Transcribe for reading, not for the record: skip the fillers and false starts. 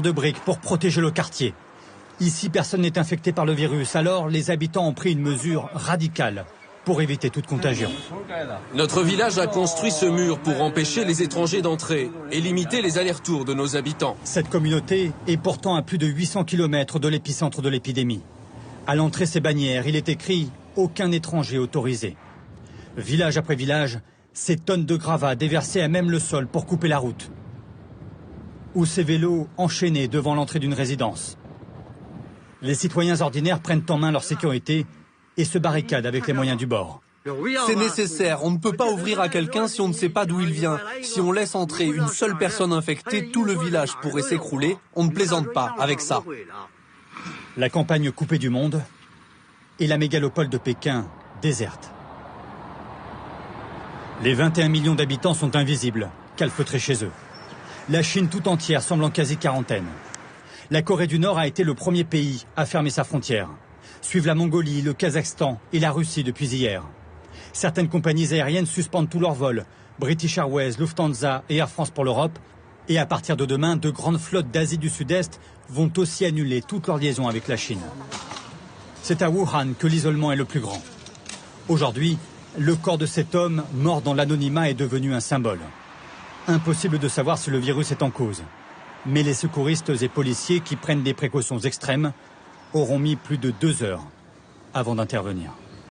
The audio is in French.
de briques pour protéger le quartier. Ici, personne n'est infecté par le virus, alors les habitants ont pris une mesure radicale pour éviter toute contagion. Notre village a construit ce mur pour empêcher les étrangers d'entrer et limiter les allers-retours de nos habitants. Cette communauté est pourtant à plus de 800 km de l'épicentre de l'épidémie. À l'entrée ces bannières, il est écrit « Aucun étranger autorisé ». Village après village, ces tonnes de gravats déversées à même le sol pour couper la route. Ou ces vélos enchaînés devant l'entrée d'une résidence. Les citoyens ordinaires prennent en main leur sécurité et se barricadent avec les moyens du bord. C'est nécessaire, on ne peut pas ouvrir à quelqu'un si on ne sait pas d'où il vient. Si on laisse entrer une seule personne infectée, tout le village pourrait s'écrouler. On ne plaisante pas avec ça. La campagne coupée du monde et la mégalopole de Pékin déserte. Les 21 millions d'habitants sont invisibles, calfeutrés chez eux. La Chine tout entière semble en quasi-quarantaine. La Corée du Nord a été le premier pays à fermer sa frontière. Suivent la Mongolie, le Kazakhstan et la Russie depuis hier. Certaines compagnies aériennes suspendent tous leurs vols. British Airways, Lufthansa et Air France pour l'Europe. Et à partir de demain, de grandes flottes d'Asie du Sud-Est vont aussi annuler toutes leurs liaisons avec la Chine. C'est à Wuhan que l'isolement est le plus grand. Aujourd'hui, le corps de cet homme, mort dans l'anonymat, est devenu un symbole. Impossible de savoir si le virus est en cause. Mais les secouristes et policiers qui prennent des précautions extrêmes auront mis plus de 2 heures avant d'intervenir.